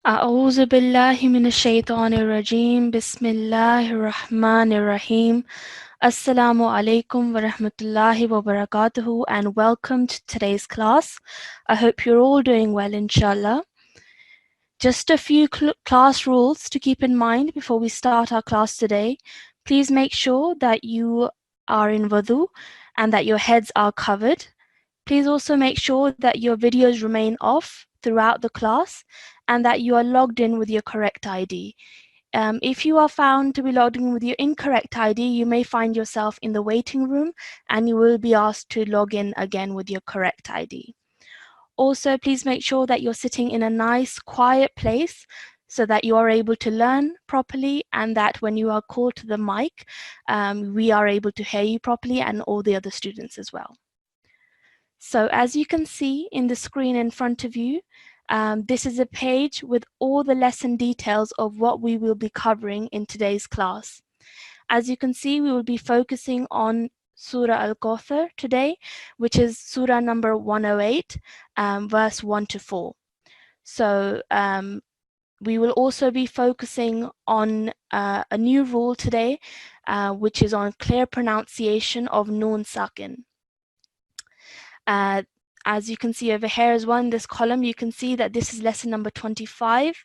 أعوذ بالله من الشيطان الرجيم بسم الله الرحمن الرحيم Assalamu alaikum wa rahmatullahi wa barakatuhu and welcome to today's class. I hope you're all doing well, inshallah. Just a few class rules to keep in mind before we start our class today. Please make sure that you are in wudu and that your heads are covered. Please also make sure that your videos remain off throughout the class and that you are logged in with your correct ID. If you are found to be logged in with your incorrect ID, you may find yourself in the waiting room and you will be asked to log in again with your correct ID. Also, please make sure that you're sitting in a nice, quiet place so that you are able to learn properly and that when you are called to the mic, we are able to hear you properly and all the other students as well. So as you can see in the screen in front of you, this is a page with all the lesson details of what we will be covering in today's class. As you can see, we will be focusing on Surah Al-Kawthar today, which is Surah number 108, verse 1 to 4. So we will also be focusing on a new rule today, which is on clear pronunciation of Nun Sakin. As you can see over here as well in this column, you can see that this is lesson number 25,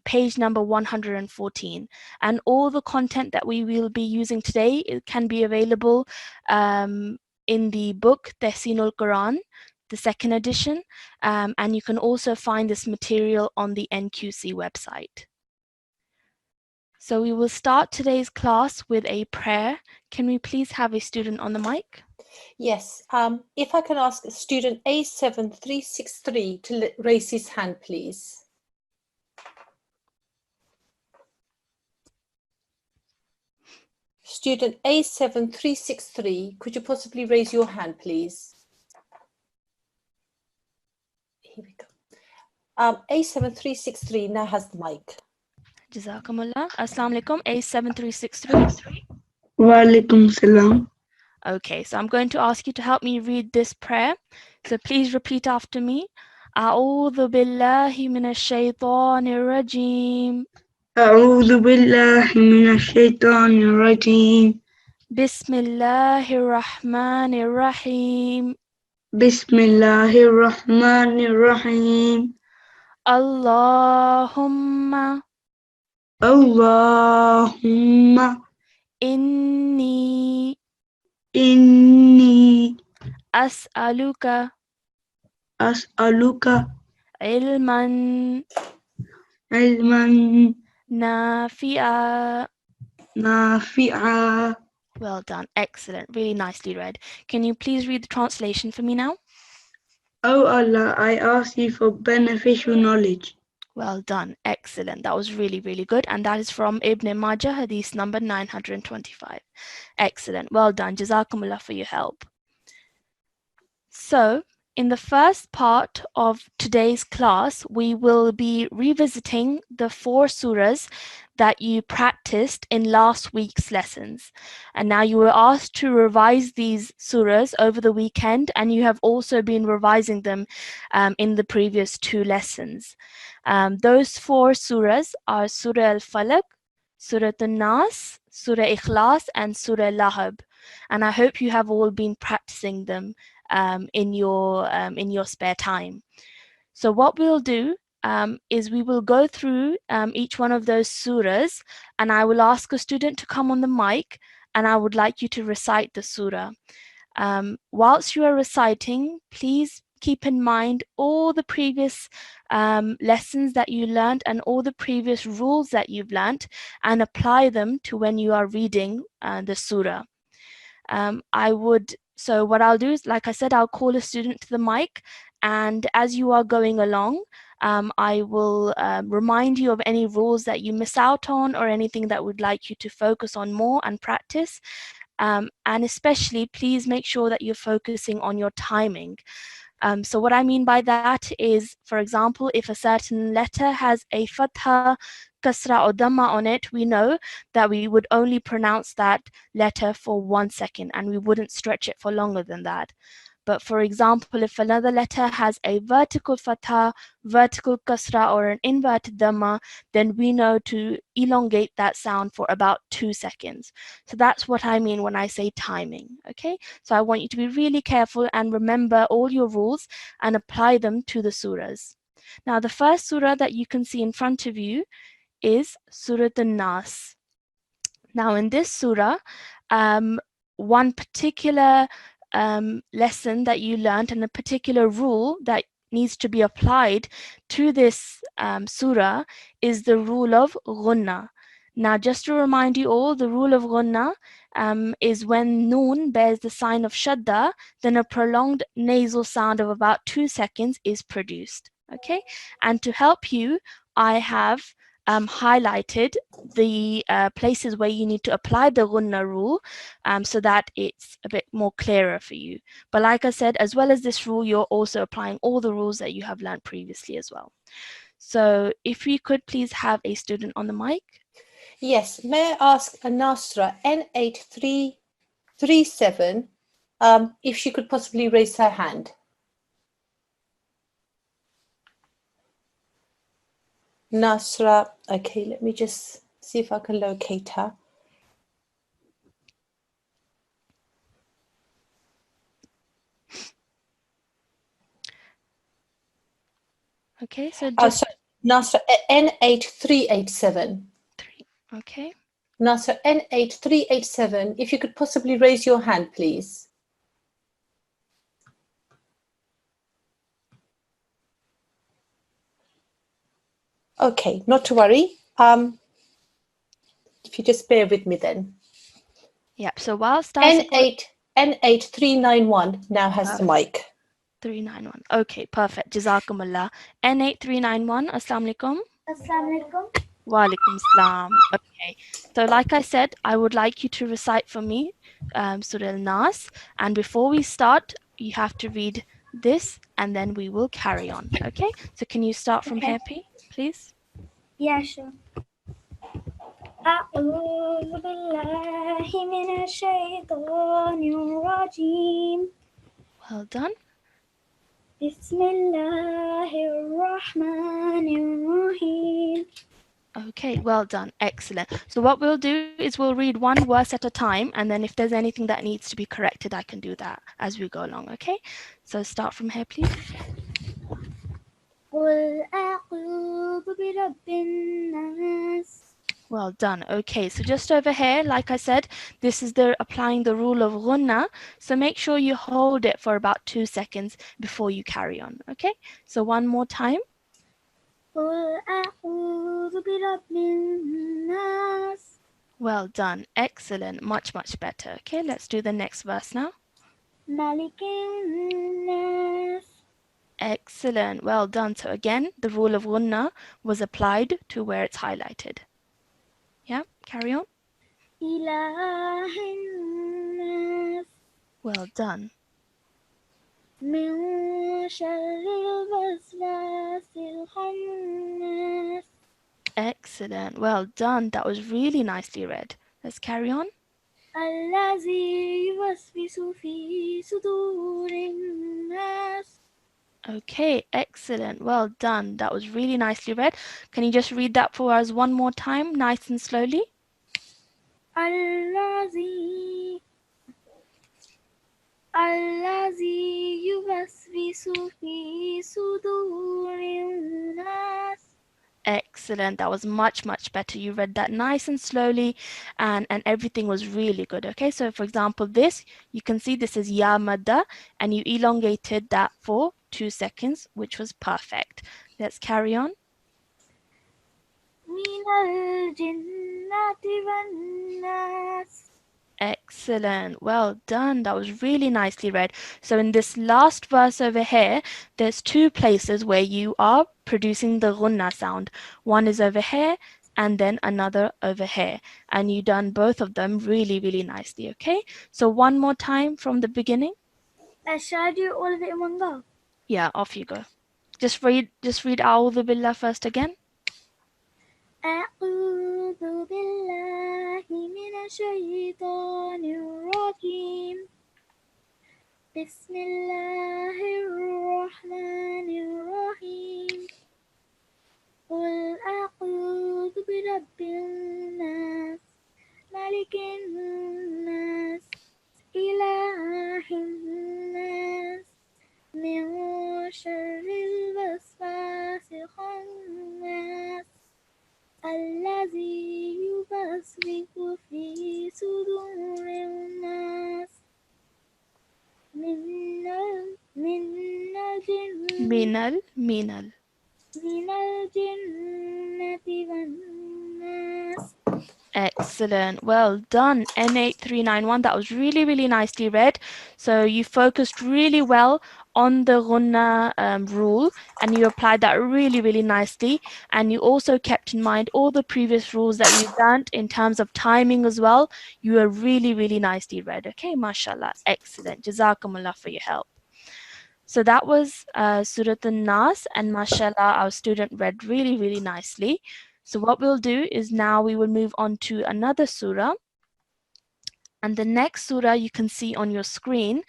page number 114. And all the content that we will be using today, it can be available in the book Tashilul-Qur'an, the second edition, and you can also find this material on the NQC website. So we will start today's class with a prayer. Can we please have a student on the mic? Yes, if I can ask student A7363 to raise his hand, please. Student A7363, could you possibly raise your hand, please? Here we go. A7363 now has the mic. Jazakumullah. Assalamu alaikum. A7363. Wa alaikum salam. Okay, so I'm going to ask you to help me read this prayer. So please repeat after me. A'udhu billahi minash shaitanir rajim. A'udhu billahi minash shaitanir rajim. Bismillahir rahmanir rahim. Bismillahir rahmanir rahim. Allahumma Allahumma inni as'aluka ilman nafi'a. Well done, excellent, really nicely read. Can you please read the translation for me now? O Allah, I ask you for beneficial knowledge. Well done, excellent. That was really, really good. And that is from Ibn Majah, hadith number 925. Excellent, well done. Jazakumullah for your help. So, in the first part of today's class, we will be revisiting the 4 surahs that you practiced in last week's lessons. And now you were asked to revise these surahs over the weekend, and you have also been revising them in the previous 2 lessons. Those 4 surahs are Surah Al-Falaq, Surah An-Nas, Surah Ikhlas, and Surah Lahab. And I hope you have all been practicing them in your spare time. So what we'll do is we will go through each one of those surahs, and I will ask a student to come on the mic, and I would like you to recite the surah. Whilst you are reciting, please keep in mind all the previous lessons that you learned and all the previous rules that you've learned, and apply them to when you are reading the surah. So what I'll do is, like I said, I'll call a student to the mic, and as you are going along, I will remind you of any rules that you miss out on or anything that would like you to focus on more and practice. And especially, please make sure that you're focusing on your timing. So what I mean by that is, for example, if a certain letter has a fatha, kasra or dhamma on it, we know that we would only pronounce that letter for 1 second and we wouldn't stretch it for longer than that. But for example, if another letter has a vertical fatha, vertical kasra, or an inverted dhamma, then we know to elongate that sound for about 2 seconds. So that's what I mean when I say timing, okay? So I want you to be really careful and remember all your rules and apply them to the surahs. Now, the first surah that you can see in front of you is Surah An-Nas. Now, in this surah, one particular lesson that you learned and a particular rule that needs to be applied to this surah is the rule of ghunna. Now, just to remind you all, the rule of ghunna is when noon bears the sign of shadda, then a prolonged nasal sound of about 2 seconds is produced. Okay, and to help you, I have highlighted the places where you need to apply the ghunna rule so that it's a bit more clearer for you. But like I said, as well as this rule, you're also applying all the rules that you have learned previously as well. So if we could please have a student on the mic. Yes, may I ask Anasra N8337 if she could possibly raise her hand? Nasra, okay, let me just see if I can locate her. Okay, so just Nasra N8387. okay. Nasra N8387, if you could possibly raise your hand, please. Okay, not to worry. If you just bear with me then. Yep, so whilst I N8391 now has the mic. 391. Okay, perfect. Jazakumullah. N8391. Assalamu alaikum. Assalamu alaikum. Wa alaikum salam. Okay, so like I said, I would like you to recite for me Surah Al-Nas, and before we start, you have to read this and then we will carry on. Okay, so can you start from here, please? Yeah, sure. أعوذ بالله من الشيطان الرجيم. Well done. بسم الله الرحمن الرحيم. Okay, well done. Excellent. So what we'll do is we'll read one verse at a time, and then if there's anything that needs to be corrected, I can do that as we go along, okay? So start from here, please. قل أعوذ برب الناس. Well done. Okay, so just over here, like I said, this is applying the rule of ghunna. So make sure you hold it for about 2 seconds before you carry on, okay? So one more time. قل أعوذ برب الناس. Well done. Excellent. Much, much better. Okay, let's do the next verse now. ملك الناس. Excellent. Well done. So again, the rule of ghunna was applied to where it's highlighted. Yeah, carry on. إله الناس. Well done. من شر الوسواس الخناس. Excellent. Well done. That was really nicely read. Let's carry on. الذي يوسوس في صدور الناس. Okay, excellent. Well done. That was really nicely read. Can you just read that for us one more time, nice and slowly? الذي يوسوس في صدور الناس. Excellent. That was much, much better. You read that nice and slowly and everything was really good. Okay, so for example, this, you can see this is ya madda and you elongated that for 2 seconds, which was perfect. Let's carry on. من الجنة والناس. Excellent. Well done. That was really nicely read. So in this last verse over here, there's 2 places where you are producing the ghunna sound. One is over here and then another over here. And you done both of them really, really nicely. Okay. So one more time from the beginning. Shall I do all of it in one go? Yeah, off you go. Just read A'udhu Billah first again. أعوذ بالله من الشيطان الرجيم. Bismillahirrahmanirrahim. Qul a'udhu birabbin nas, malikin nas, ilahin nas, min syarril waswasil khannas, allazi yubaswisu fi sudurin nas, minal jinnati wan nas. Excellent. Well done, M8391. That was really, really nicely read. So you focused really well on the ghunna rule, and you applied that really, really nicely. And you also kept in mind all the previous rules that we've learned in terms of timing as well. You were really, really nicely read. Okay, mashallah. Excellent. Jazakumullah for your help. So that was Surat An-Nas, and mashallah, our student read really, really nicely. So what we'll do is now we will move on to another surah. And the next surah you can see on your screen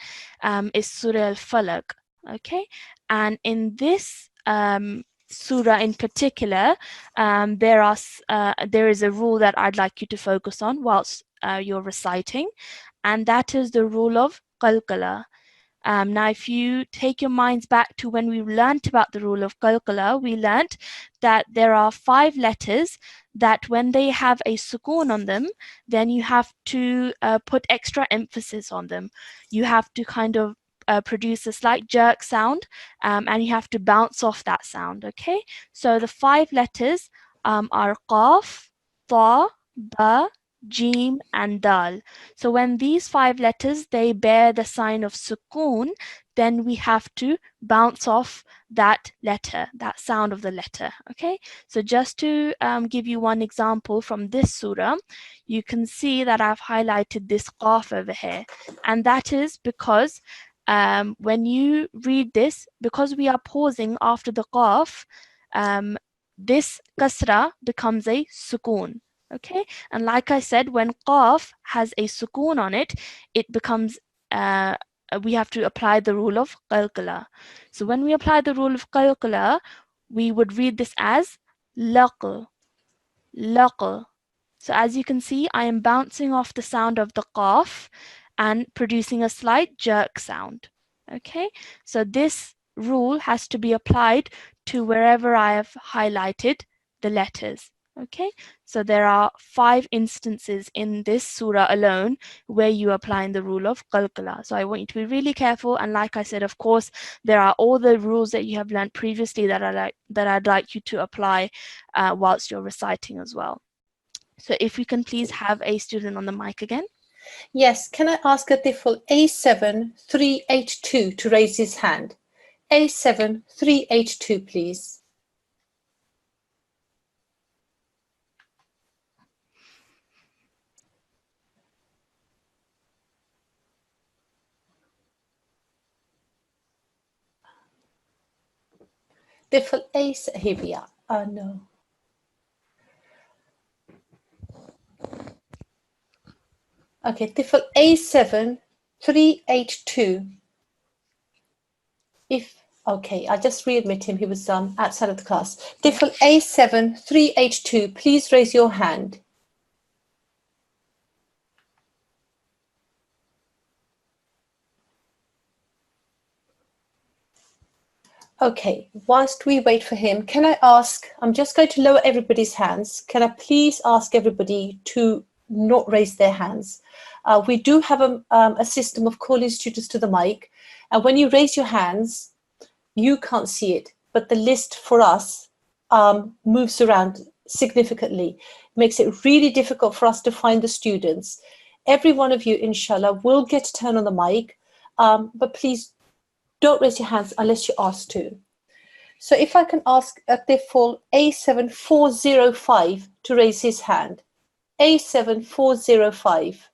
is Surah Al-Falaq. Okay, and in this surah in particular, there is a rule that I'd like you to focus on whilst you're reciting, and that is the rule of qalqala. Now, if you take your minds back to when we learnt about the rule of qalqala, we learnt that there are 5 letters that when they have a sukoon on them, then you have to put extra emphasis on them. You have to kind of produce a slight jerk sound, and you have to bounce off that sound, okay? So the 5 letters are qaf, ta, ba, Jim and Dal. So when these 5 letters, they bear the sign of sukoon, then we have to bounce off that letter, that sound of the letter. Okay, so just to give you one example from this surah, you can see that I've highlighted this qaf over here, and that is because when you read this, because we are pausing after the qaf, this kasra becomes a sukoon. Okay, and like I said, when qaf has a sukoon on it, it becomes, we have to apply the rule of qalqala. So when we apply the rule of qalqala, we would read this as laq, laq. So as you can see, I am bouncing off the sound of the qaf and producing a slight jerk sound. Okay, so this rule has to be applied to wherever I have highlighted the letters. Okay, so there are 5 instances in this surah alone where you are applying the rule of qalqala. So I want you to be really careful, and like I said, of course, there are all the rules that you have learned previously that I'd like you to apply whilst you're reciting as well. So if we can please have a student on the mic again. Yes, can I ask a tifl A7382 to raise his hand? A7382, please. Tifl A, here we are. Oh, no. Okay, tifl A7382. Okay, I'll just readmit him. He was outside of the class. Tifl A7382, please raise your hand. Okay, whilst we wait for him, can I ask, I'm just going to lower everybody's hands. Can I please ask everybody to not raise their hands? We do have a system of calling students to the mic. And when you raise your hands, you can't see it, but the list for us moves around significantly. It makes it really difficult for us to find the students. Every one of you, inshallah, will get a turn on the mic, but please don't raise your hands unless you're asked to. So if I can ask a tifl A7405 to raise his hand. A7405.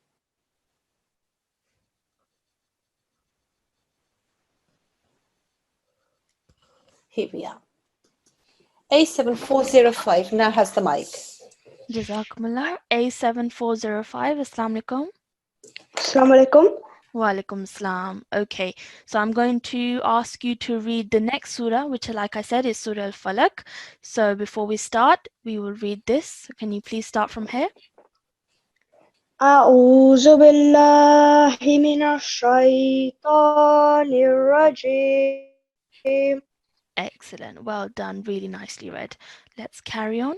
Here we are. A7405 now has the mic. Jazakumullah. A7405, Assalamu alaikum. Assalamu alaikum. Wa alaikum salam. Okay, so I'm going to ask you to read the next surah, which, like I said, is Surah Al-Falaq. So before we start, we will read this. Can you please start from here? أعوذ بالله من الشيطان الرجيم. Excellent. Well done. Really nicely read. Let's carry on.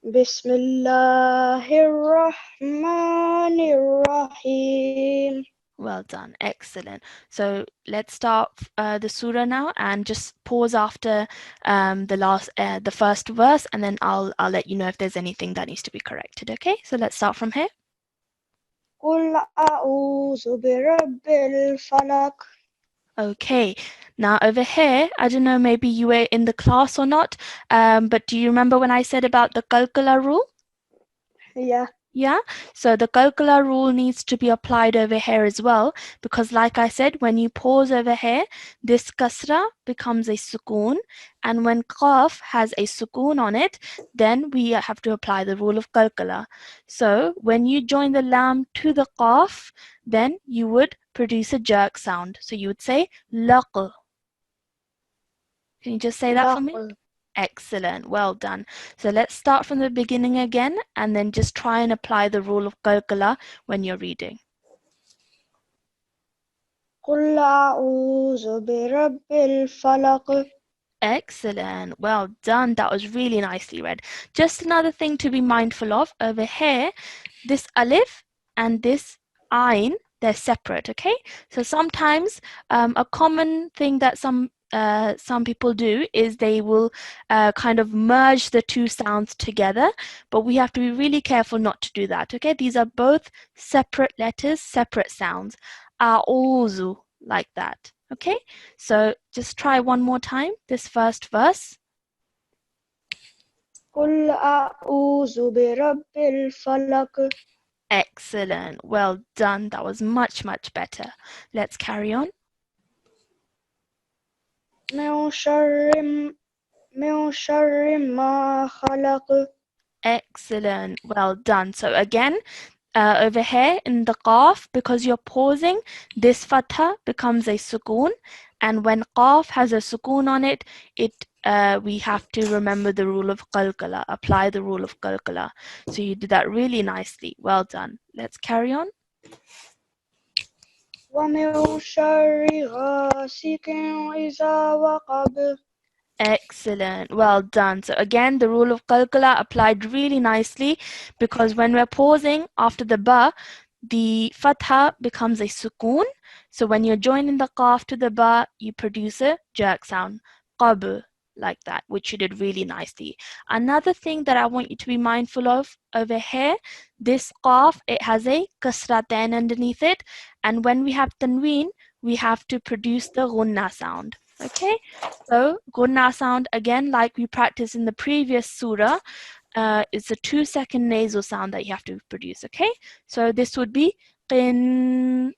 بسم الله الرحمن الرحيم. Well done. Excellent. So let's start the surah now, and just pause after the first verse, and then I'll let you know if there's anything that needs to be corrected. Okay. So let's start from here. قل أعوذ برب الفلق. Okay. Now over here, I don't know, maybe you were in the class or not, but do you remember when I said about the kalkula rule? Yeah. Yeah, so the kalkula rule needs to be applied over here as well, because like I said, when you pause over here, this kasra becomes a sukoon, and when qaf has a sukoon on it, then we have to apply the rule of kalkula. So when you join the lam to the qaf, then you would produce a jerk sound. So you would say laq. Can you just say that for me? لق. Excellent, well done. So let's start from the beginning again, and then just try and apply the rule of qalqala when you're reading. قل أعوذ برب الفلق. Excellent, well done. That was really nicely read. Just another thing to be mindful of over here, this alif and this ain, they're separate, okay? So sometimes a common thing that some people do is they will kind of merge the two sounds together, but we have to be really careful not to do that, okay? These are both separate letters, separate sounds. A'uzu, like that, okay? So just try one more time, this first verse. قل أعوذ برب الفلق. Excellent, well done. That was much better. Let's carry on. من شر ما خلق. Excellent, well done. So again, over here in the qaf, because you're pausing, this fatha becomes a sukoon, and when qaf has a sukoon on it, we have to remember the rule of qalqala, apply the rule of qalqala. So you did that really nicely. Well done. Let's carry on. ومن شر غاسق إذا وقب. Excellent, well done. So again, the rule of qalqala applied really nicely, because when we're pausing after the ba, the fatha becomes a sukoon. So when you're joining the qaf to the ba, you produce a jerk sound, qab, like that, which you did really nicely. Another thing that I want you to be mindful of over here, this qaf, it has a kasratain underneath it, and when we have tanween, we have to produce the gunna sound. Okay, so gunna sound, again, like we practiced in the previous surah, it's a 2-second nasal sound that you have to produce. Okay, so this would be qin,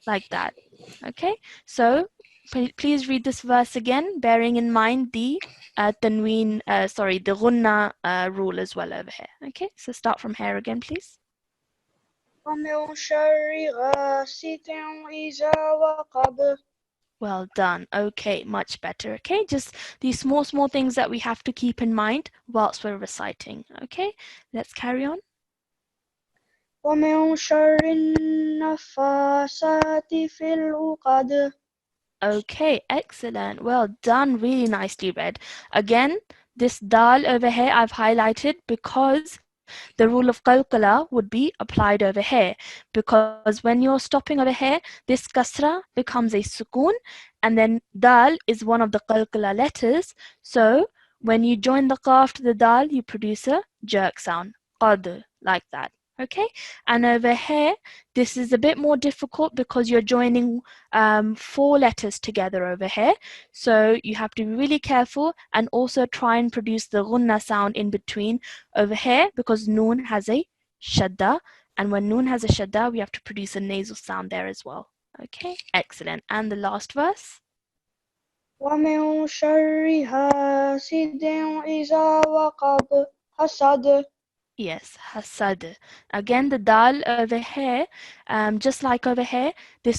like that. Okay, so please read this verse again, bearing in mind the tanween, the gunna rule as well over here. Okay, so start from here again, please. ومن شر غاسق إذا وقب. Well done. Okay, much better. Okay, just these small things that we have to keep in mind whilst we're reciting. Okay, let's carry on. ومن شر النفاثات في العقد. Okay, excellent. Well done. Really nicely read. Again, this dal over here I've highlighted because the rule of qalqala would be applied over here, because when you're stopping over here, this kasra becomes a sukoon, and then dal is one of the qalqala letters. So when you join the qaf to the dal, you produce a jerk sound, qad, like that. Okay, and over here, this is a bit more difficult because you're joining 4 letters together over here. So you have to be really careful and also try and produce the gunna sound in between over here, because noon has a shadda, and when noon has a shadda, we have to produce a nasal sound there as well. Okay, excellent. And the last verse. ومن شر حاسد إذا وقب. حسد. Yes, hasad. Again, the dal over here, just like over here, the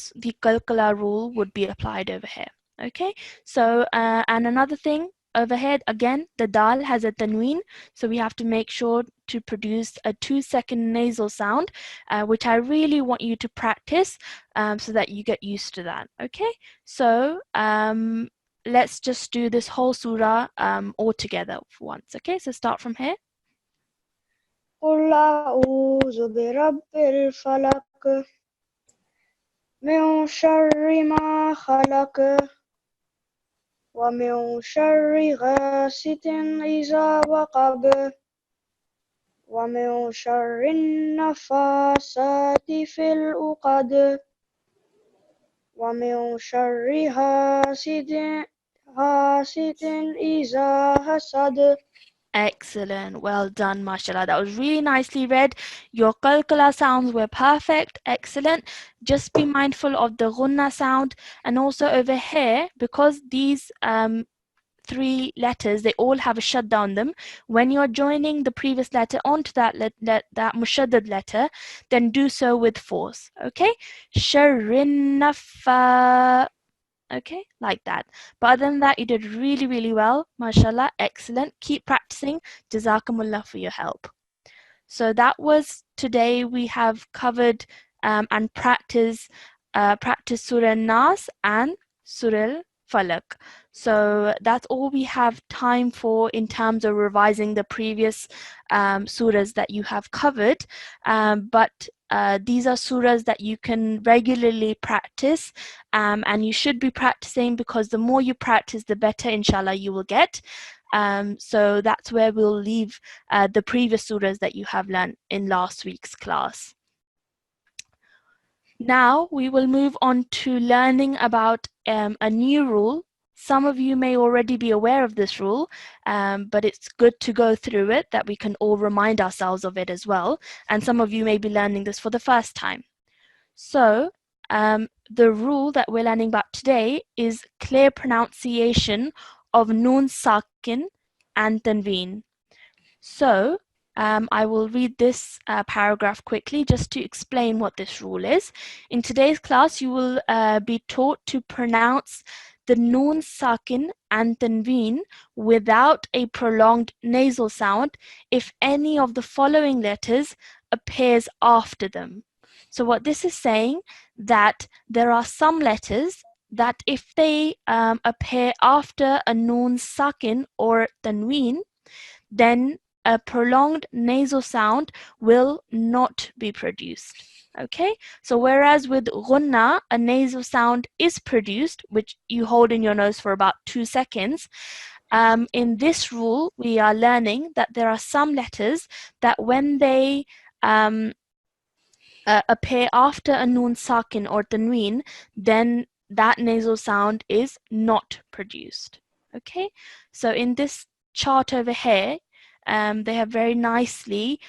qalqala rule would be applied over here. Okay, so and another thing over here, again, the dal has a tanween, so we have to make sure to produce a 2-second nasal sound, which I really want you to practice so that you get used to that. Okay, so let's just do this whole surah all together for once. Okay, so start from here. قل أعوذ برب الفلق من شر ما خلق ومن شر غاسق إذا وقب ومن شر النفاثات في العقد ومن شر حاسد إذا حسد. Excellent. Well done, mashallah. That was really nicely read. Your qalqala sounds were perfect. Excellent. Just be mindful of the ghunna sound. And also over here, because these 3 letters, they all have a shadda on them. When you're joining the previous letter onto that that mushaddad letter, then do so with force. Okay? Sharrin nafa. Okay, like that. But other than that, you did really, really well. MashaAllah, excellent. Keep practicing. Jazakumullah for your help. So that was today. We have covered and practiced Surah Nas and Surah Falak. So that's all we have time for in terms of revising the previous surahs that you have covered. But these are surahs that you can regularly practice, and you should be practicing, because the more you practice, the better inshallah you will get. So that's where we'll leave the previous surahs that you have learned in last week's class. Now we will move on to learning about a new rule. Some of you may already be aware of this rule, but it's good to go through it, that we can all remind ourselves of it as well. And some of you may be learning this for the first time. So the rule that we're learning about today is clear pronunciation of Nun Sakin and Tanween. So I will read this paragraph quickly just to explain what this rule is. In today's class, you will be taught to pronounce the Nun Sakin and Tanween without a prolonged nasal sound if any of the following letters appears after them. So what this is saying, that there are some letters that if they appear after a Nun Sakin or Tanween, then a prolonged nasal sound will not be produced. Okay, so whereas with ghunna, a nasal sound is produced, which you hold in your nose for about 2 seconds. In this rule, we are learning that there are some letters that when they appear after a Nun Sakin or Tanween, then that nasal sound is not produced. Okay, so in this chart over here, they have very nicely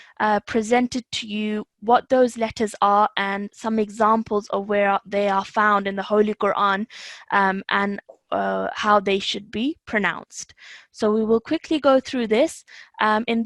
presented to you what those letters are and some examples of where they are found in the Holy Quran, and how they should be pronounced. So we will quickly go through this. In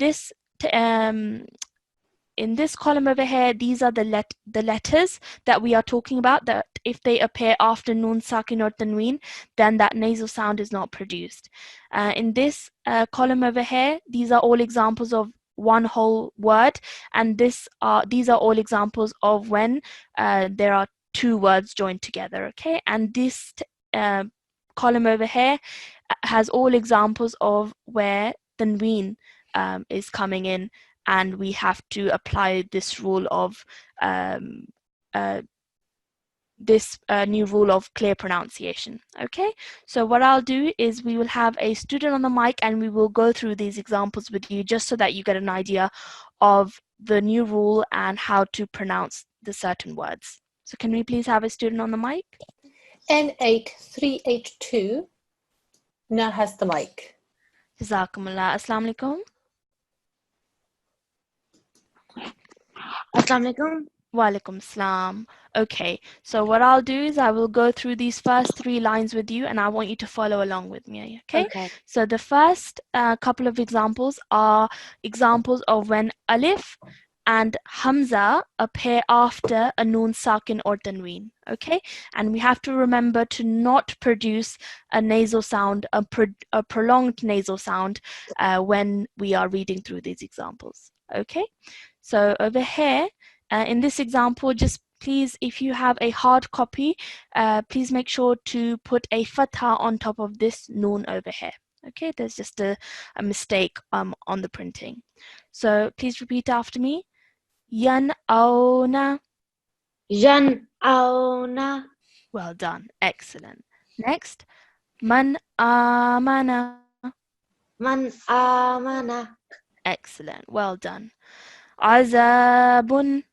this column over here, these are the letters that we are talking about, that if they appear after Nun Sakin or Tanween, then that nasal sound is not produced. In this column over here, these are all examples of one whole word, and these are all examples of when there are 2 words joined together. Okay, and this column over here has all examples of where Tanween is coming in, and we have to apply this rule of this new rule of clear pronunciation. Okay, so what I'll do is we will have a student on the mic and we will go through these examples with you, just so that you get an idea of the new rule and how to pronounce the certain words. So can we please have a student on the mic? N8382 now has the mic. Jazakumullah. Assalamu alaikum. Assalamu alaikum. Walaikum salam. Okay, so what I'll do is I will go through these first 3 lines with you and I want you to follow along with me, okay? Okay. So the first couple of examples are examples of when alif and hamza appear after a nun sakin or tanween, okay? And we have to remember to not produce a nasal sound, a prolonged nasal sound when we are reading through these examples, okay? So over here, in this example, just please, if you have a hard copy, please make sure to put a fatha on top of this noon over here. Okay, there's just a mistake on the printing. So please repeat after me. Yan'auna. Yan'auna. Well done. Excellent. Next, man amana. Man amana. Excellent. Well done. Azabun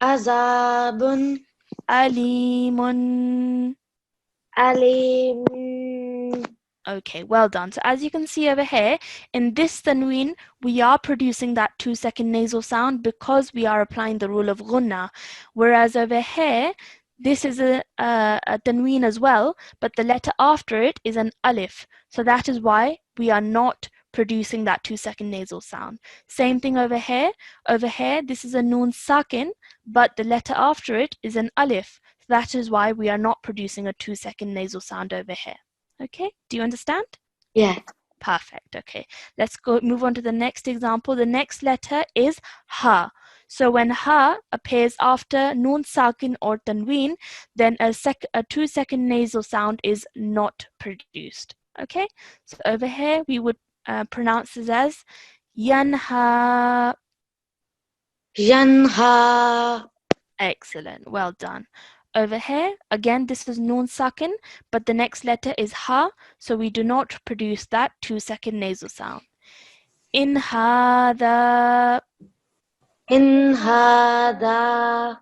Azabun alimun. alim. Okay, well done. So as you can see over here, in this tanween, we are producing that 2-second nasal sound because we are applying the rule of ghunna. Whereas over here, this is a tanween as well, but the letter after it is an alif. So that is why we are not producing that 2-second nasal sound. Same thing over here. Over here, this is a nun sakin, but the letter after it is an alif. So that is why we are not producing a 2-second nasal sound over here. Okay, do you understand? Yeah. Perfect. Okay, let's go move on to the next example. The next letter is ha. So when ha appears after nun sakin or tanween, then a 2-second nasal sound is not produced. Okay, so over here we would pronounce this as yanha. Yanha. Excellent, well done. Over here, again, this is nun sakin, but the next letter is ha, so we do not produce that 2-second nasal sound. In hadha. In hada.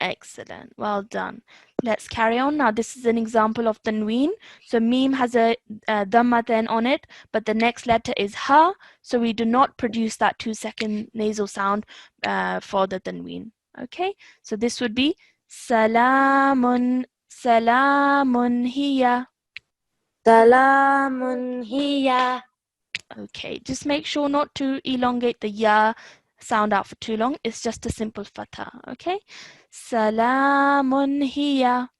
Excellent, well done. Let's carry on. Now, this is an example of tanween. So, meme has a dhamma then on it, but the next letter is ha, so we do not produce that 2-second nasal sound for the tanween. Okay, so this would be salamun, salamun hiya. Salamun hiya. Okay, just make sure not to elongate the ya sound out for too long. It's just a simple fatha. Okay, salamun hiya.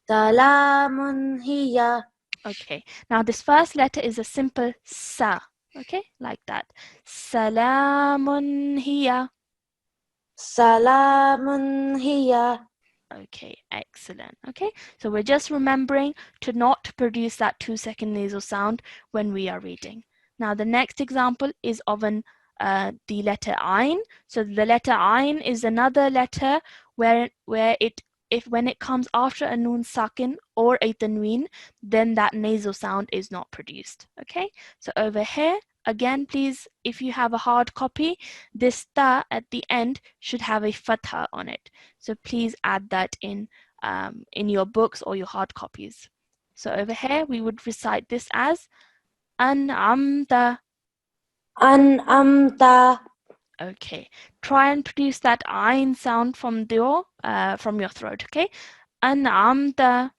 Salamun hiya. Okay, now this first letter is a simple sa. Okay, like that. Salamun hiya. Salamun hiya. Okay, excellent. Okay, so we're just remembering to not produce that 2-second nasal sound when we are reading. Now the next example is of the letter ain. So the letter ain is another letter where when it comes after a nun sakin or a tanween, then that nasal sound is not produced. Okay, so over here again, please, if you have a hard copy, this ta at the end should have a fatha on it. So please add that in your books or your hard copies. So over here we would recite this as an'amta. An'amta. Okay, try and produce that ain sound from your throat. Okay, an'amta.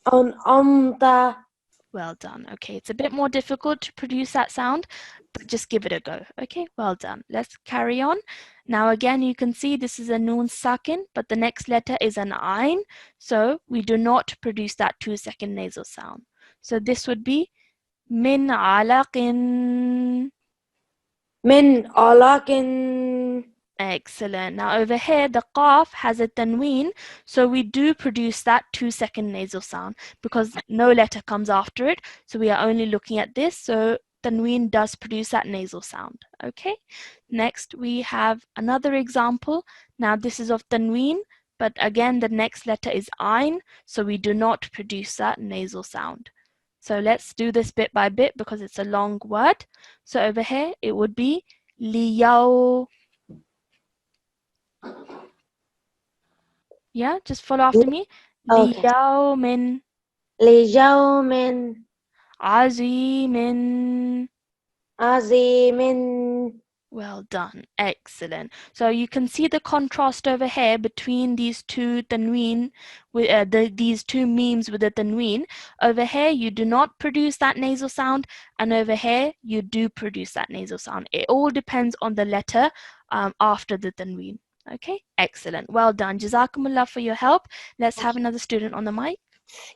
An'amta. Well done. Okay, it's a bit more difficult to produce that sound, but just give it a go. Okay, well done. Let's carry on. Now again, you can see this is a nun sakin, but the next letter is an ain, so we do not produce that 2-second nasal sound. So this would be min alaqin. Min alaqin. Excellent. Now over here, the qaf has a tanween, so we do produce that 2-second nasal sound because no letter comes after it. So we are only looking at this. So tanween does produce that nasal sound. Okay. Next, we have another example. Now this is of tanween, but again, the next letter is ain, so we do not produce that nasal sound. So let's do this bit by bit because it's a long word. So over here, it would be liyao. Yeah, just follow after me. Okay. ليوم Liyawmin عظيم. azimin. Well done. Excellent. So you can see the contrast over here between these two tanween, with these two memes with the tanween. Over here, you do not produce that nasal sound, and over here, you do produce that nasal sound. It all depends on the letter after the tanween. Okay, excellent. Well done. Jazakumullah for your help. Let's have another student on the mic.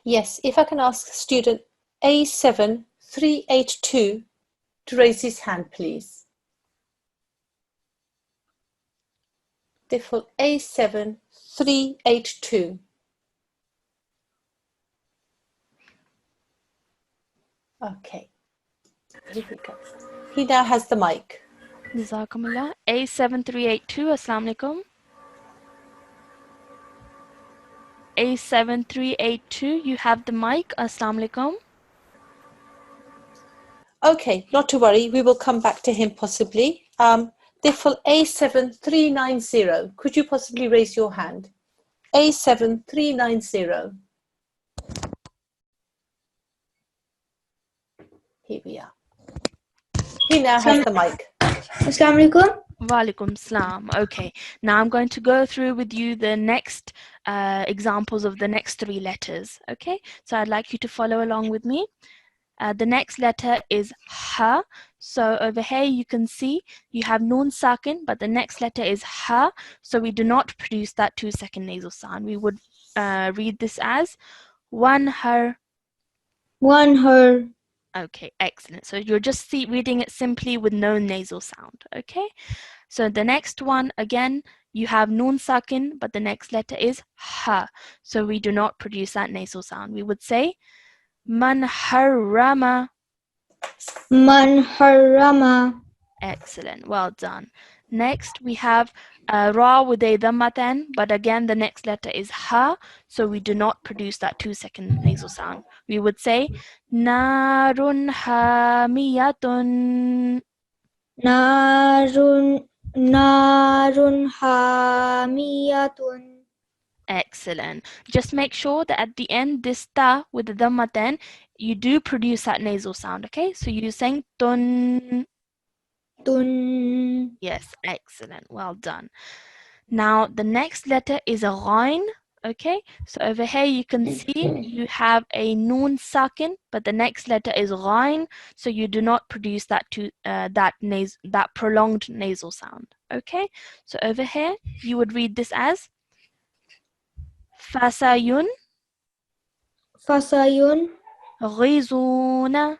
Yes, if I can ask student A7382 to raise his hand, please. Default A7382. Okay, here we go. He now has the mic. Jazakumullah. A7382, Assalamu alaikum. A7382, you have the mic. Assalamu alaikum. Okay, not to worry, we will come back to him possibly. Default A7390, could you possibly raise your hand? A7390. Here we are. He now has the mic. Assalamu alaikum. Walaikum salam. Okay, now I'm going to go through with you the next examples of the next three letters. Okay, so I'd like you to follow along with me. The next letter is ha. So over here you can see you have Nun Sakin, but the next letter is ha. So we do not produce that 2-second nasal sound. We would read this as one her. One her. Okay, excellent. So you're just reading it simply with no nasal sound. Okay, so the next one again, you have Nun Sakin, but the next letter is ha. So we do not produce that nasal sound. We would say Man harrama. Man harrama. Excellent, well done. Next we have ra with a dhamma, but again the next letter is ha, so we do not produce that 2-second nasal sound. We would say narun hamiyatun. Narun hamiyatun. Excellent. Just make sure that at the end, this ta with the dhamma, you do produce that nasal sound, okay? So you're saying tun. Tun. Yes, excellent. Well done. Now, the next letter is a ghain, okay? So over here, you can see you have a Nun Sakin, but the next letter is ghain, so you do not produce that that prolonged nasal sound, okay? So over here, you would read this as Fasayun. Fasayun. Ghizuna.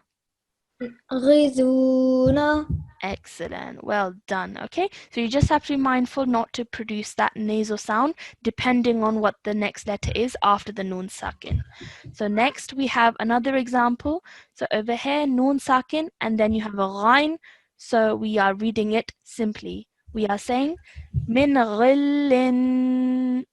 Ghizuna. Excellent. Well done. Okay, so you just have to be mindful not to produce that nasal sound depending on what the next letter is after the Nun Sakin. So next we have another example. So over here, Nun Sakin, and then you have a ghain. So we are reading it simply. We are saying Min ghillin.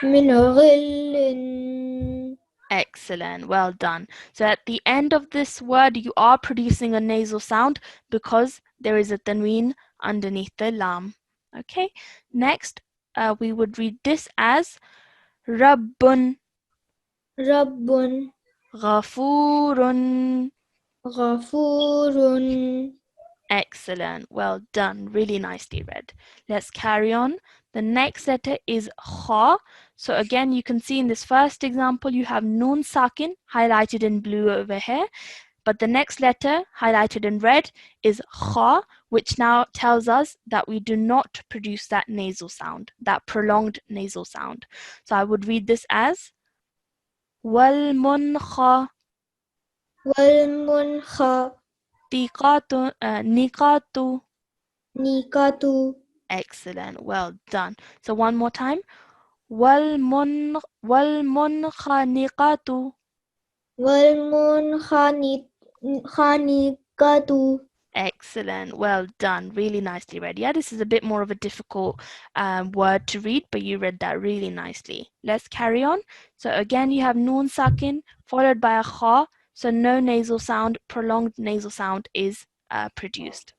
Min ghillin. Excellent, well done. So at the end of this word, you are producing a nasal sound because there is a tanween underneath the lam. Okay, next we would read this as Rabbun. Rabbun. Ghafurun. Ghafurun. Excellent, well done, really nicely read. Let's carry on. The next letter is kha. So again, you can see in this first example, you have Nun Sakin highlighted in blue over here. But the next letter highlighted in red is kha, which now tells us that we do not produce that nasal sound, that prolonged nasal sound. So I would read this as wal munkha. Wal munkha. Niqatu. Nikatu. Excellent, well done. So one more time. Walmunkhaniqatu. Walmunkhanikatu. Excellent, well done, really nicely read. Yeah, this is a bit more of a difficult word to read, but you read that really nicely. Let's carry on. So again, you have Nun Sakin followed by a kha, so no nasal sound, prolonged nasal sound is produced.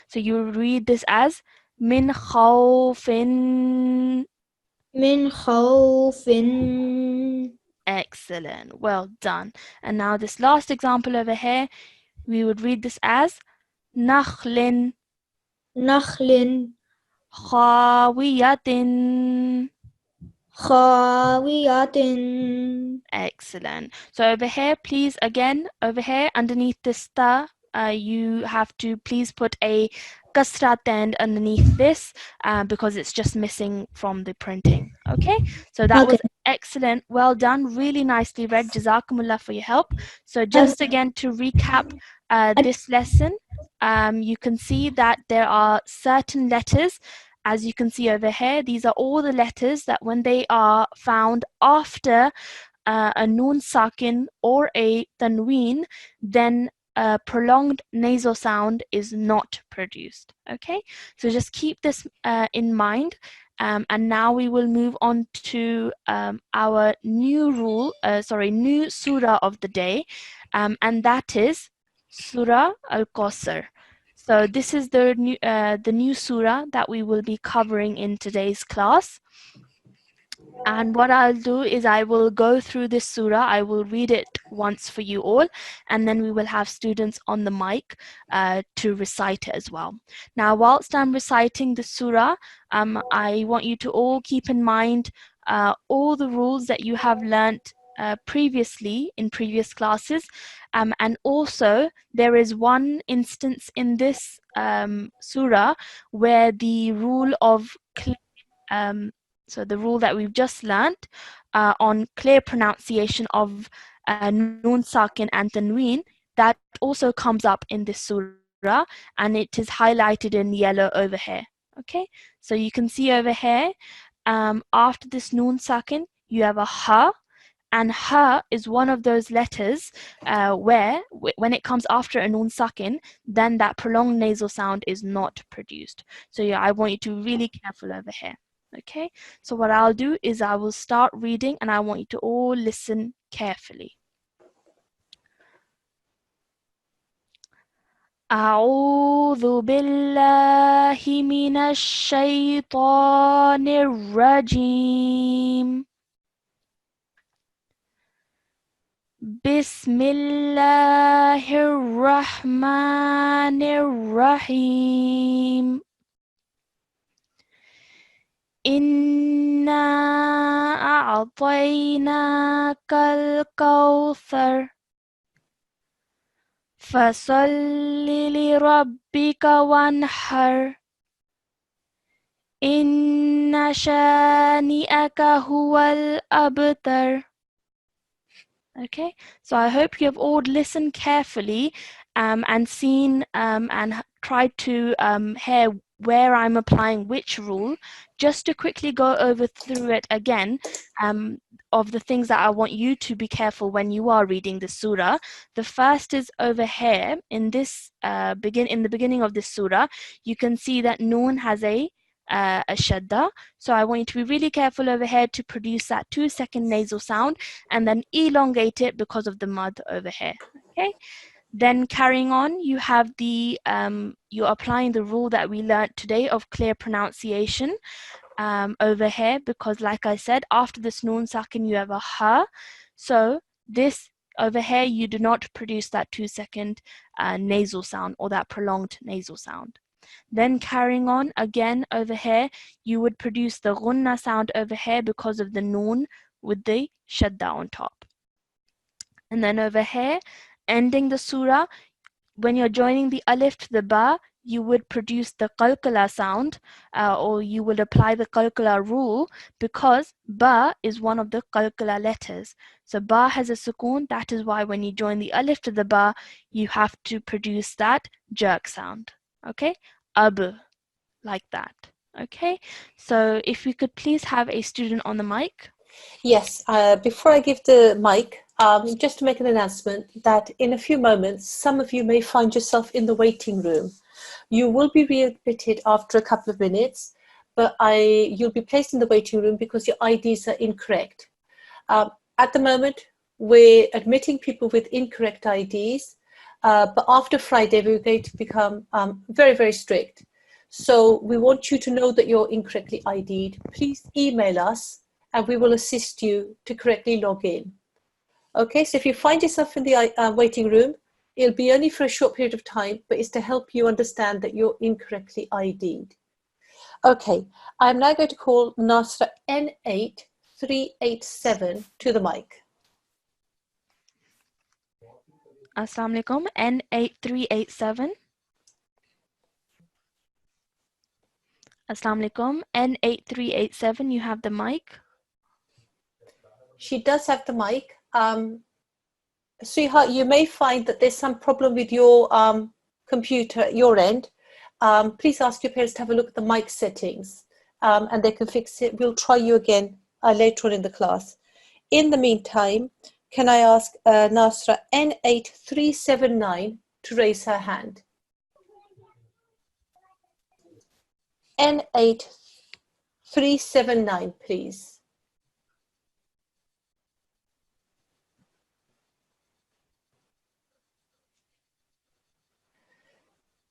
So you read this as Min khawfin. Min khawfin. Excellent, well done. And now this last example over here, we would read this as Nakhlin. نخل خاوية. خاوية. Excellent. So over here, please, again, over here underneath this ta, you have to please put a kasra end underneath this because it's just missing from the printing. Okay, so that was excellent. Well done. Really nicely read. Jazakumullah for your help. So just again to recap this lesson, you can see that there are certain letters. As you can see over here, these are all the letters that when they are found after a Nun Sakin or a Tanween, then a prolonged nasal sound is not produced. Okay, so just keep this in mind. And now we will move on to our new new surah of the day, and that is Surah Al-Qasr. So this is the new surah that we will be covering in today's class. And what I'll do is I will go through this surah. I will read it once for you all, and then we will have students on the mic to recite it as well. Now, whilst I'm reciting the surah, I want you to all keep in mind all the rules that you have learnt previously in previous classes. And also, there is one instance in this surah where the rule of so the rule that we've just learnt on clear pronunciation of Nun Sakin and Tanween, that also comes up in this surah, and it is highlighted in yellow over here. Okay, so you can see over here, after this Nun Sakin, you have a ha, and ha is one of those letters where when it comes after a Nun Sakin, then that prolonged nasal sound is not produced. So yeah, I want you to be really careful over here. Okay, so what I'll do is I will start reading and I want you to all listen carefully. أعوذ بالله من الشيطان الرجيم. بسم الله الرحمن الرحيم. إنا أعطيناك الكوثر فصل لربك وانحر إن شانئك هو الأبتر. Okay, so I hope you have all listened carefully and seen and tried to hear where I'm applying which rule. Just to quickly go over through it again, of the things that I want you to be careful when you are reading the surah. The first is over here in this in the beginning of this surah. You can see that Noon has a shadda, so I want you to be really careful over here to produce that 2-second nasal sound and then elongate it because of the mud over here. Okay, then carrying on, you have the you're applying the rule that we learned today of clear pronunciation over here, because like I said, after this Nun Sakin you have a ha, so this over here you do not produce that 2-second nasal sound or that prolonged nasal sound. Then carrying on again over here, you would produce the ghunna sound over here because of the noon with the shadda on top. And then over here, ending the surah, when you're joining the alif to the ba, you would produce the qalqala sound, or you would apply the qalqala rule, because ba is one of the qalqala letters. So ba has a sukoon, that is why when you join the alif to the ba, you have to produce that jerk sound. Okay, ab, like that. Okay, so if we could please have a student on the mic. Yes, before I give the mic, just to make an announcement that in a few moments, some of you may find yourself in the waiting room. You will be readmitted after a couple of minutes, but you'll be placed in the waiting room because your IDs are incorrect. At the moment, we're admitting people with incorrect IDs, but after Friday, we're going to become very, very strict. So we want you to know that you're incorrectly ID'd. Please email us and we will assist you to correctly log in. Okay, so if you find yourself in the waiting room, It'll be only for a short period of time, but it's to help you understand that you're incorrectly ID'd. Okay, I'm now going to call Nasra N8387 to the mic. Assalamu alaikum. N8387. Assalamu alaikum. N8387, you have the mic. She does have the mic. Sweetheart, you may find that there's some problem with your computer at your end. Please ask your parents to have a look at the mic settings and they can fix it. We'll try you again later on in the class. In the meantime, can I ask Nasra N8379 to raise her hand? N8379, please.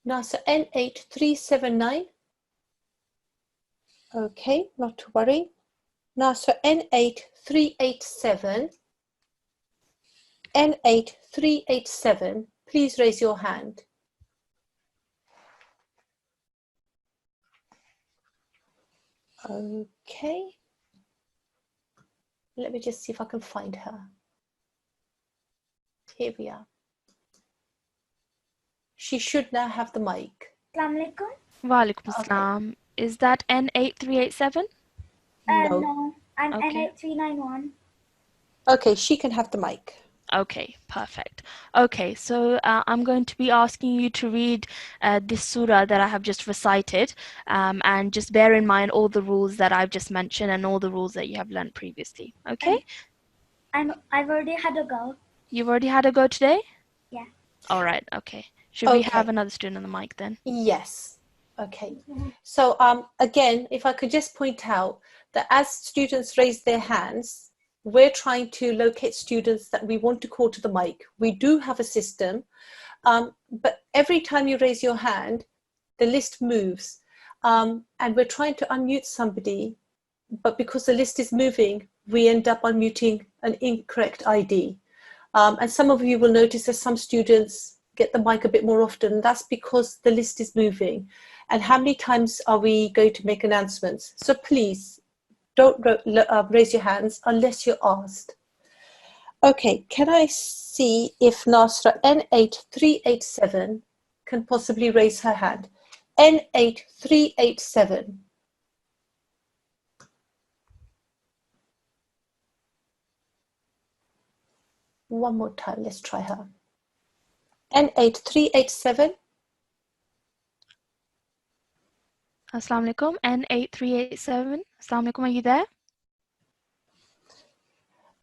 Nasra N8379. Okay, not to worry. Nasra N8387. N8387, please raise your hand. Okay. Let me just see if I can find her. Here we are. She should now have the mic. Assalamu alaikum. Wa alaikum assalam. Is that N8387? No, I'm Okay. N8391. Okay, she can have the mic. Okay, perfect. Okay, so I'm going to be asking you to read this surah that I have just recited, and just bear in mind all the rules that I've just mentioned and all the rules that you have learned previously. Okay? I've already had a go. You've already had a go today? Yeah. All right, okay. Should we have Okay. another student on the mic then? Yes. Okay. So again, if I could just point out that as students raise their hands, we're trying to locate students that we want to call to the mic. We do have a system, but every time you raise your hand, the list moves. And we're trying to unmute somebody, but because the list is moving, we end up unmuting an incorrect ID. And some of you will notice that some students get the mic a bit more often. That's because the list is moving. And how many times are we going to make announcements? So please, don't raise your hands unless you're asked. Okay, can I see if Nasra N8387 can possibly raise her hand? N8387. One more time, let's try her. N8387. Assalamu alaikum. N8387. Assalamu alaikum. Are you there?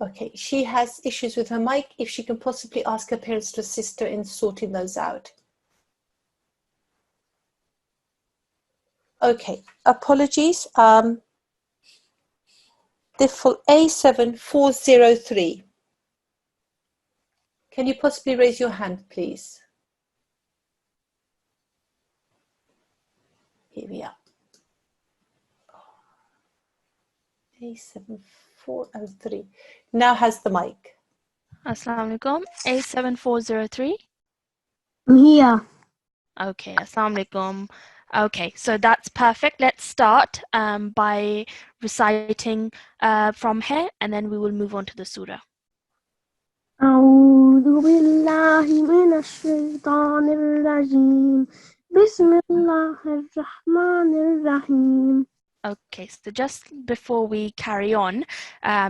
Okay, she has issues with her mic. If she can possibly ask her parents to assist her in sorting those out. Okay, apologies. They're for A7403. Can you possibly raise your hand, please? Here we are. A7403. Now has the mic. Assalamu alaikum. A7403. I'm here. Okay, assalamu alaikum. Okay, so that's perfect. Let's start by reciting from here, and then we will move on to the surah. أعوذ بالله من الشيطان الرجيم بسم الله الرحمن الرحيم. Okay, so just before we carry on,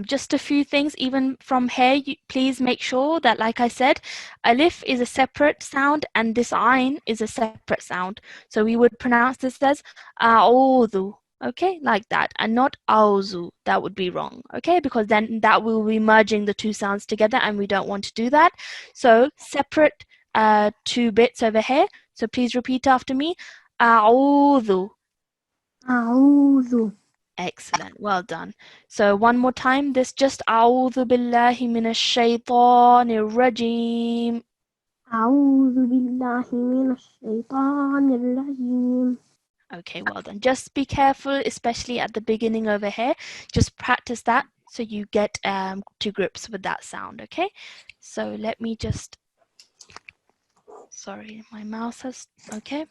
just a few things. Even from here, please make sure that, like I said, alif is a separate sound and this ayn is a separate sound. So we would pronounce this as a'udhu, okay, like that, and not auzu. That would be wrong, okay, because then that will be merging the two sounds together and we don't want to do that. So separate two bits over here. So please repeat after me. A'udhu. أعوذ Excellent, well done. So one more time, this just أعوذ بالله من الشيطان الرجيم. أعوذ بالله من الشيطان الرجيم. Okay, well done. Just be careful, especially at the beginning over here. Just practice that so you get to grips with that sound, okay? So let me just Sorry, my mouse has, okay.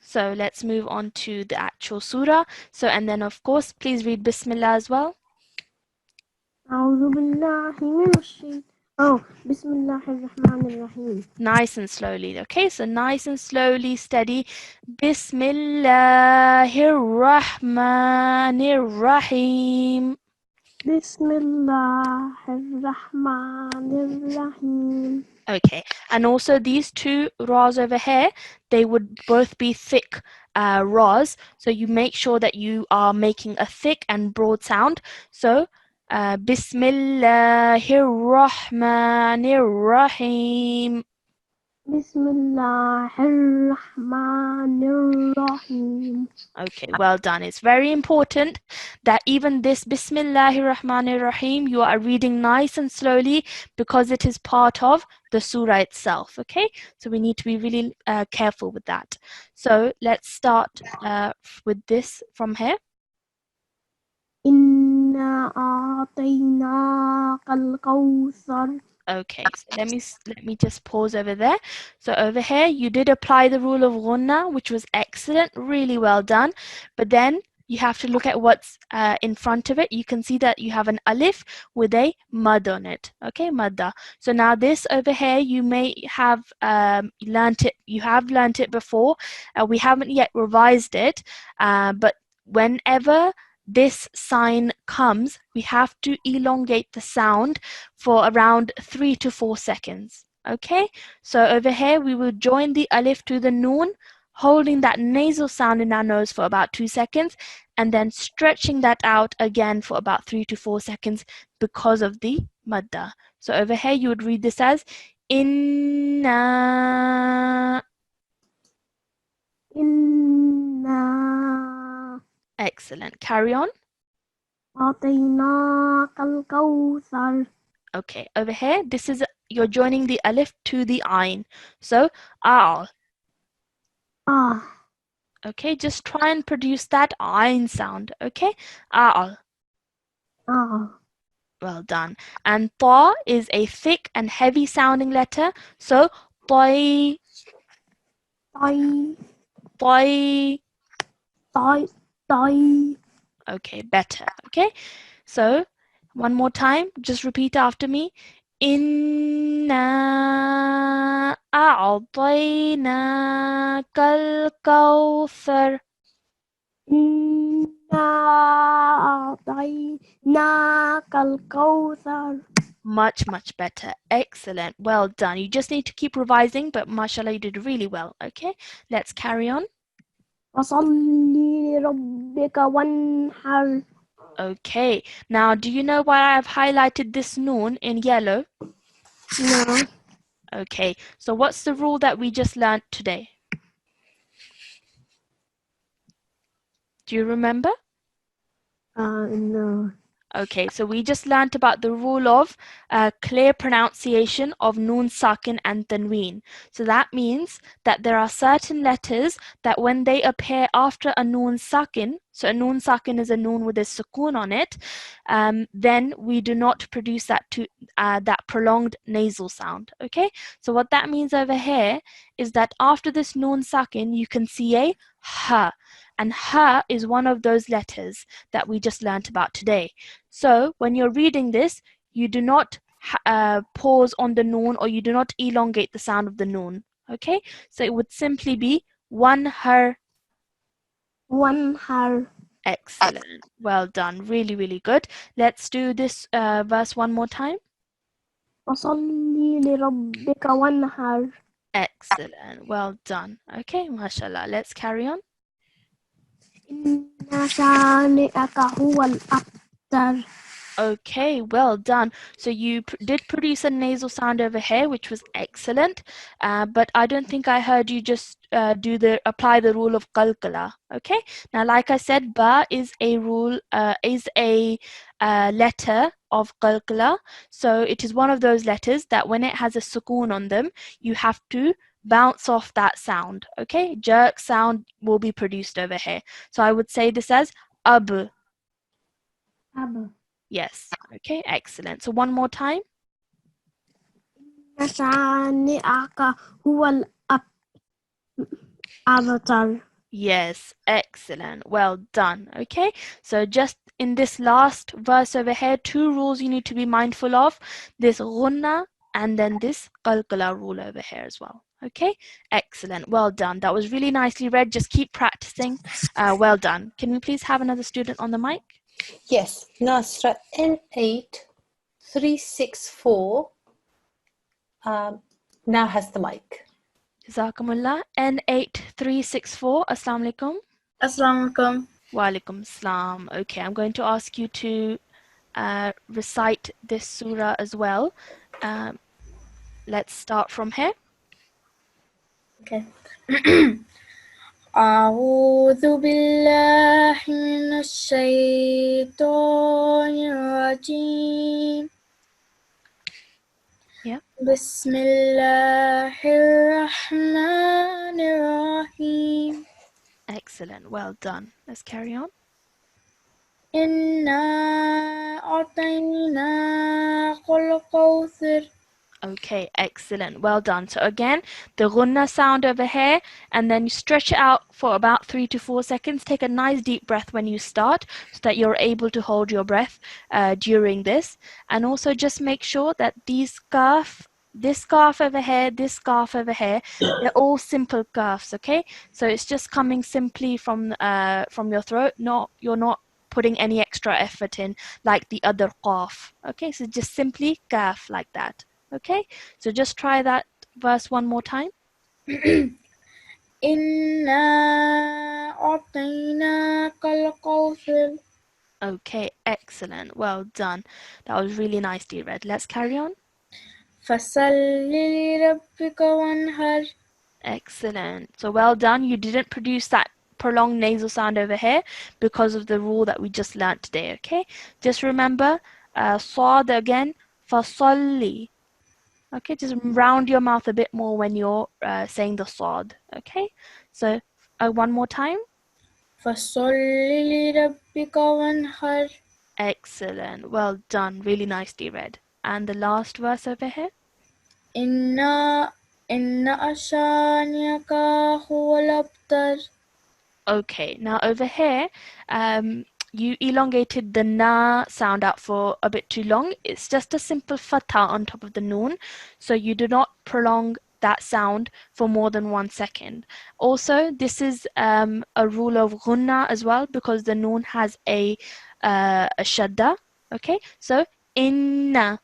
So let's move on to the actual surah. So, and then of course, please read Bismillah as well. أعوذ بالله من الشيطان بسم الله الرحمن الرحيم. Nice and slowly, okay? So nice and slowly, steady. Bismillahir Rahmanir Rahim. بسم الله الرحمن الرحيم. Okay, and also these two ra's over here, they would both be thick ra's. So you make sure that you are making a thick and broad sound. So Bismillahir Rahmanir Rahim. بسم الله الرحمن الرحيم. Okay, well done. It's very important that even this Bismillahir Rahmanir Rahim, you are reading nice and slowly because it is part of the surah itself. Okay, so we need to be really careful with that. So let's start with this from here. إنا أعطيناك الكوثر. Okay, so let me just pause over there. So over here, you did apply the rule of ghunna, which was excellent, really well done. But then you have to look at what's in front of it. You can see that you have an alif with a mud on it. Okay, madda. So now this over here, you may have learnt it. You have learnt it before. We haven't yet revised it, but whenever this sign comes, we have to elongate the sound for around 3 to 4 seconds. Okay, so over here we will join the alif to the noon, holding that nasal sound in our nose for about 2 seconds, and then stretching that out again for about 3 to 4 seconds because of the madda. So over here you would read this as inna. إنا Excellent. Carry on. أعطيناك الكوثر. Okay, over here, this is you're joining the alif to the ayn. So, al. Okay, just try and produce that ayn sound. Okay, al. Well done. And ta is a thick and heavy sounding letter. So, toi, طي toi. طي طي. Okay, better. Okay, so one more time, just repeat after me. إنا أعطيناك الكوثر. إنا أعطيناك الكوثر. Much, much better. Excellent. Well done. You just need to keep revising, but mashallah, you did really well. Okay, let's carry on. فصل لربك وانحر. Okay, now do you know why I've highlighted this noon in yellow? No. Okay, so what's the rule that we just learned today? Do you remember? No. Okay, so we just learnt about the rule of clear pronunciation of Nun Sakin and Tanween. So that means that there are certain letters that when they appear after a Nun Sakin, so a Nun Sakin is a Nun with a Sukoon on it, then we do not produce that prolonged nasal sound. Okay, so what that means over here is that after this Nun Sakin, you can see a Ha. And Ha is one of those letters that we just learnt about today. So when you're reading this, you do not pause on the noon, or you do not elongate the sound of the noon. Okay, so it would simply be one her. One her. Excellent. Well done. Really, really good. Let's do this verse one more time. فصل لربك وانحر. Excellent. Well done. Okay, mashallah. Let's carry on. إن شانئك هو الأبتر. Okay, well done. So you did produce a nasal sound over here, which was excellent. But I don't think I heard you just apply the rule of qalqala. Okay. Now, like I said, ba is a letter of qalqala. So it is one of those letters that when it has a sukoon on them, you have to bounce off that sound. Okay. Jerk sound will be produced over here. So I would say this as ab. أب. Yes. Okay, excellent. So one more time. إن شانئك هو الأبتر. Yes, excellent. Well done. Okay, so just in this last verse over here, two rules you need to be mindful of. This ghunna and then this qalqala rule over here as well. Okay, excellent. Well done. That was really nicely read. Just keep practicing. Well done. Can we please have another student on the mic? Yes, Nasra, N8364 now has the mic. Jazakumullah. N8364. Assalamu alaikum. Assalamu alaikum. Wa alaikum assalam. Okay, I'm going to ask you to recite this surah as well. Let's start from here. Okay. أعوذ بالله من الشيطان الرجيم. Yeah. بسم الله الرحمن الرحيم. Excellent. Well done. Let's carry on. إنا أعطيناك الكوثر. Okay, excellent. Well done. So again, the ghunna sound over here, and then you stretch it out for about 3 to 4 seconds. Take a nice deep breath when you start so that you're able to hold your breath during this. And also just make sure that these kaf, this kaf over here, this kaf over here, they're all simple kafs, okay? So it's just coming simply from your throat. You're not putting any extra effort in like the other qaf. Okay, so just simply kaf like that. Okay, so just try that verse one more time. إنا أعطيناك الكوثر. Okay, excellent. Well done. That was really nicely read. Let's carry on. فصل لربك وانحر. Excellent. So well done. You didn't produce that prolonged nasal sound over here because of the rule that we just learnt today. Okay, just remember sad again. Fasalli. Okay, just round your mouth a bit more when you're saying the sad. Okay, so one more time. فصل لربك وانحر. Excellent. Well done. Really nicely read. And the last verse over here. إن شانئك هو الأبتر. Okay, now over here, you elongated the na sound out for a bit too long. It's just a simple fatha on top of the noon, so you do not prolong that sound for more than 1 second. Also, this is a rule of ghunna as well because the noon has a shadda. Okay, so inna.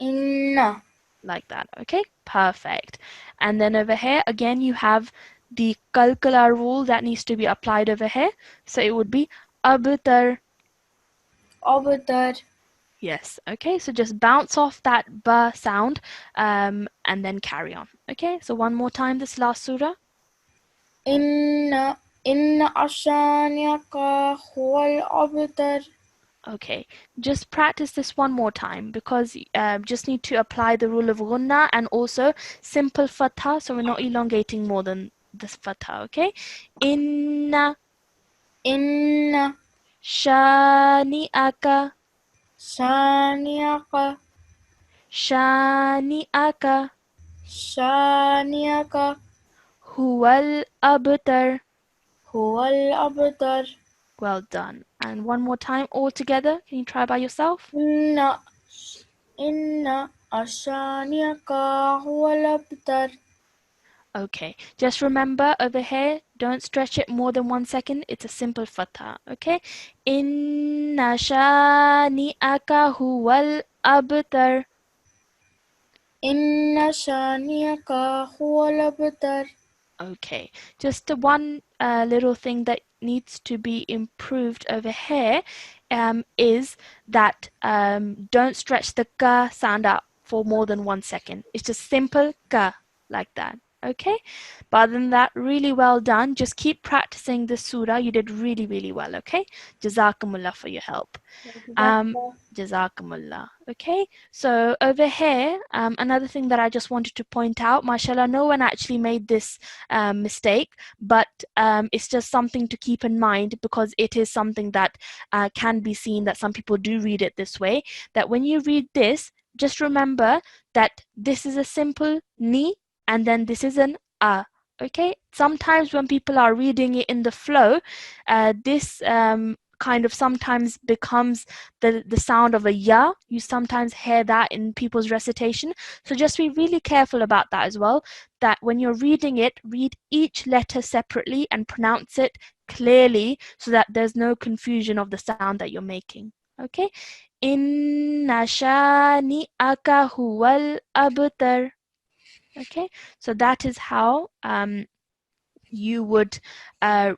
إن. Like that. Okay, perfect. And then over here again you have the kalkala rule that needs to be applied over here. So it would be abtar. أبتر. Yes. Okay, so just bounce off that ba sound and then carry on. Okay, so one more time this last surah. إن شانئك هو الأبتر. Okay, just practice this one more time because just need to apply the rule of ghunna and also simple fatha, so we're not elongating more than this fatha. Okay, inna إن shani'aka شانئك huwal abtar. هو الأبتر. Well done. And one more time all together. Can you try by yourself? إن شانئك هو الأبتر. Okay, just remember over here, don't stretch it more than 1 second. It's a simple fatha. Okay, inna shani'aka huwal abtar. إن شانئك هو الأبتر. Okay, just the one little thing that needs to be improved over here is that don't stretch the ka sound out for more than 1 second. It's just simple ka like that. Okay, but other than that, really well done. Just keep practicing the surah. You did really, really well. Okay, Jazakumullah for your help. Jazakumullah. Okay, so over here, another thing that I just wanted to point out, mashallah, no one actually made this mistake, but it's just something to keep in mind because it is something that can be seen that some people do read it this way, that when you read this, just remember that this is a simple ni and then this is an a. Okay, sometimes when people are reading it in the flow, this kind of sometimes becomes the sound of a ya. You sometimes hear that in people's recitation. So just be really careful about that as well, that when you're reading it, read each letter separately and pronounce it clearly so that there's no confusion of the sound that you're making. Okay, inna shani'aka huwal abtar. Okay, so that is how you would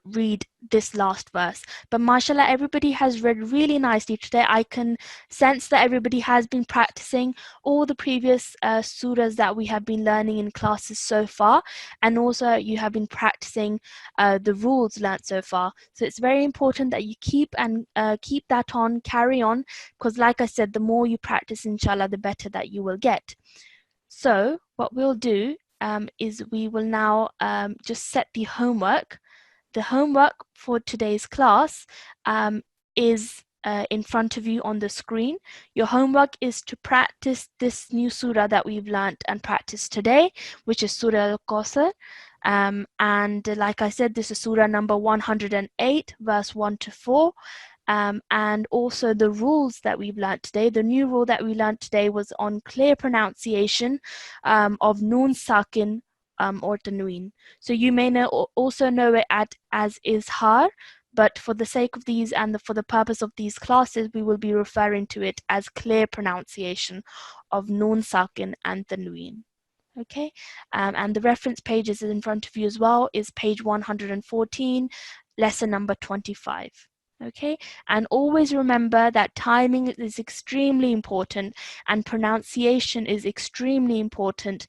read this last verse. But mashallah, everybody has read really nicely today. I can sense that everybody has been practicing all the previous surahs that we have been learning in classes so far, and also you have been practicing the rules learnt so far. So it's very important that you keep that on, carry on, because like I said, the more you practice, inshallah, the better that you will get. So what we'll do is we will now just set the homework. The homework for today's class is in front of you on the screen. Your homework is to practice this new surah that we've learnt and practiced today, which is Surah Al-Qasr. And like I said, this is surah number 108, verse 1 to 4. And also the rules that we've learnt today. The new rule that we learnt today was on clear pronunciation of Nun Sakin or Tanween. So you may also know it as Izhar, but for the sake of these and for the purpose of these classes, we will be referring to it as clear pronunciation of Nun Sakin and Tanween. Okay, and the reference page is in front of you as well, is page 114, lesson number 25. Okay, and always remember that timing is extremely important and pronunciation is extremely important.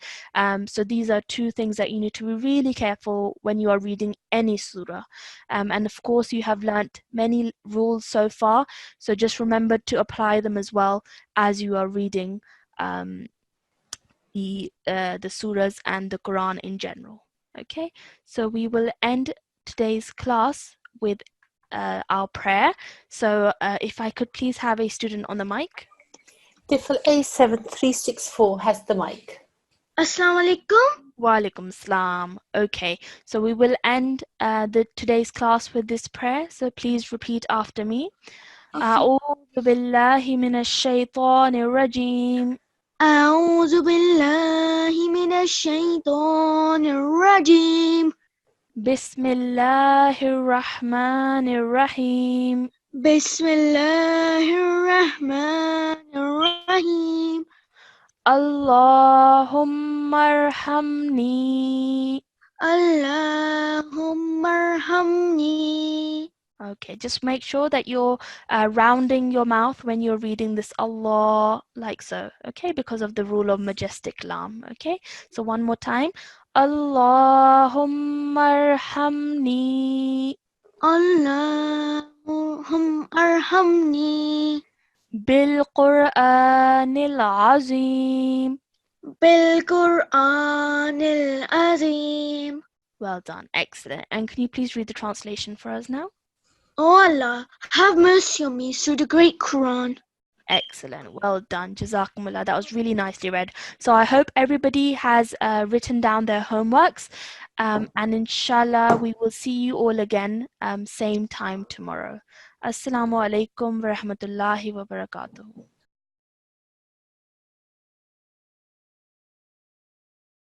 So these are two things that you need to be really careful when you are reading any surah. And of course, you have learnt many rules so far, so just remember to apply them as well as you are reading the surahs and the Quran in general. Okay, so we will end today's class with our prayer. So if I could please have a student on the mic. Tifl A7364 has the mic. Assalamu alaikum. Wa alaikum salam. Okay, so we will end today's class with this prayer. So please repeat after me. أعوذ بالله من الشيطان الرجيم. أعوذ بالله من الشيطان الرجيم. بسم الله الرحمن الرحيم. بسم الله الرحمن الرحيم. اللهم ارحمني. اللهم ارحمني. Okay, just make sure that you're rounding your mouth when you're reading this Allah, like so, okay, because of the rule of majestic lam. Okay, so one more time. Allahumma arhamni. اللهم ارحمني. بالقرآن العظيم. بالقرآن العظيم. Well done, excellent. And can you please read the translation for us now? O Allah, have mercy on me through the great Quran. Excellent, well done, Jazakumullah. That was really nicely read. So I hope everybody has written down their homeworks, and inshallah we will see you all again same time tomorrow. Assalamu alaikum wa rahmatullahi wa barakatuh.